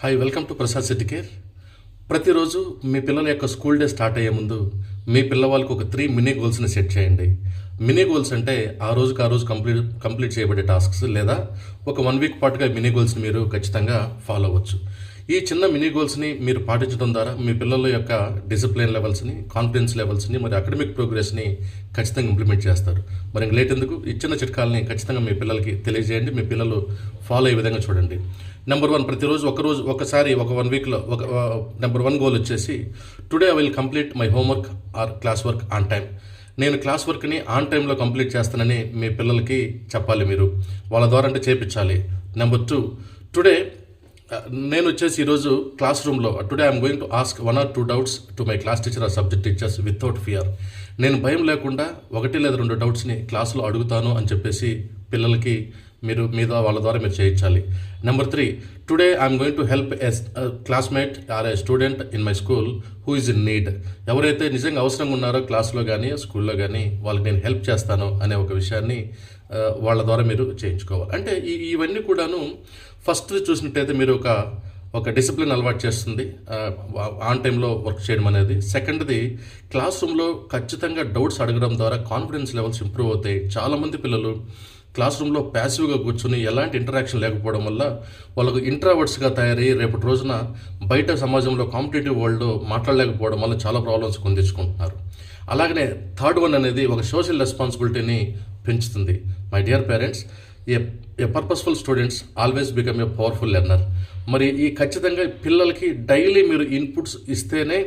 Hi, welcome to Prasad city care. ప్రతిరోజు మీ పిల్లల యొక్క స్కూల్ డే స్టార్ట్ అయ్యే ముందు మీ పిల్లవాళ్ళకి ఒక 3 మినీ గోల్స్ని సెట్ చేయండి. మినీ గోల్స్ అంటే ఆ రోజు కంప్లీట్ చేయబడే టాస్క్స్, లేదా ఒక 1 వీక్ పాటుగా మినీ గోల్స్ని మీరు ఖచ్చితంగా ఫాలో అవ్వచ్చు. ఈ చిన్న మినీ గోల్స్ని మీరు పాటించడం ద్వారా మీ పిల్లల యొక్క డిసిప్లిన్ లెవెల్స్ని, కాన్ఫిడెన్స్ లెవెల్స్ని, మరి అకాడమిక్ ప్రోగ్రెస్ని ఖచ్చితంగా ఇంప్లిమెంట్ చేస్తారు. మరి ఇంక లేట్ ఎందుకు, ఈ చిన్న చిట్కాలని ఖచ్చితంగా మీ పిల్లలకి తెలియజేయండి. మీ పిల్లలు ఫాలో అయ్యే విధంగా చూడండి. నెంబర్ 1, ప్రతిరోజు ఒకసారి ఒక 1 వీక్లో నెంబర్ 1 గోల్ వచ్చేసి, today I will complete my homework or class work on time. నేను క్లాస్ వర్క్ని ఆన్ టైంలో కంప్లీట్ చేస్తానని మీ పిల్లలకి చెప్పాలి. మీరు వాళ్ళ ద్వారా అంటే చేపించాలి. నెంబర్ 2, టుడే నేను వచ్చేసి ఈరోజు క్లాస్ రూమ్లో today I'm going to ask 1 or 2 doubts to my class teacher or subject teachers without fear. నేను భయం లేకుండా 1 లేదా 2 డౌట్స్ని క్లాసులో అడుగుతాను అని చెప్పేసి పిల్లలకి వాళ్ళ ద్వారా మీరు చేయించాలి. Number 3, today I'm going to help a classmate or a student in my school who is in need. ఎవరైతే నిజంగా అవసరంగా ఉన్నారో క్లాస్లో కానీ స్కూల్లో కానీ వాళ్ళకి నేను హెల్ప్ చేస్తాను అనే ఒక విషయాన్ని వాళ్ళ ద్వారా మీరు చేయించుకోవాలి. అంటే ఇవన్నీ కూడాను ఫస్ట్ చూసినట్టయితే మీరు ఒక డిసిప్లిన్ అలవాటు చేస్తుంది ఆన్ టైంలో వర్క్ చేయడం అనేది. సెకండ్ది, క్లాస్ రూమ్లో ఖచ్చితంగా డౌట్స్ అడగడం ద్వారా కాన్ఫిడెన్స్ లెవెల్స్ ఇంప్రూవ్ అవుతాయి. చాలామంది పిల్లలు క్లాస్ రూమ్లో ప్యాసివ్గా కూర్చొని ఎలాంటి ఇంటరాక్షన్ లేకపోవడం వల్ల వాళ్ళకు ఇంట్రావర్ట్స్గా తయారయ్యి రేపటి రోజున బయట సమాజంలో కాంపిటేటివ్ వరల్డ్ మాట్లాడలేకపోవడం వల్ల చాలా ప్రాబ్లమ్స్ కొని తెచ్చుకుంటున్నారు. అలాగనే థర్డ్ వన్ అనేది ఒక సోషల్ రెస్పాన్సిబిలిటీని పెంచుతుంది. My dear parents, A purposeful students always become a powerful learner. మరి ఖచ్చితంగా పిల్లలకి డైలీ మీరు ఇన్పుట్స్ ఇస్తేనే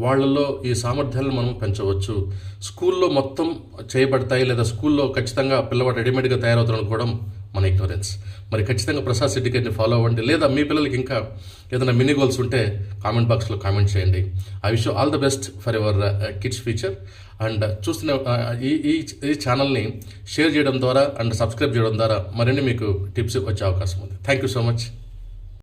వాళ్ళల్లో ఈ సామర్థ్యాలను మనం పెంచవచ్చు. స్కూల్లో మొత్తం చేయబడతాయి, లేదా స్కూల్లో ఖచ్చితంగా పిల్లవాడు రెడీమేడ్గా తయారవుతాడు అనుకోవడం మన ఇగ్నోరెన్స్. మరి ఖచ్చితంగా ప్రసాద్ సిటీ కేర్ని ఫాలో అవ్వండి. లేదా మీ పిల్లలకి ఇంకా ఏదైనా మినీ గోల్స్ ఉంటే కామెంట్ బాక్స్లో కామెంట్ చేయండి. I wish all the best for your kids future. And చూస్తున్న ఈ ఛానల్ని షేర్ చేయడం ద్వారా అండ్ సబ్స్క్రైబ్ చేయడం ద్వారా మరిన్ని మీకు టిప్స్ వచ్చే అవకాశం ఉంది. Thank you so much.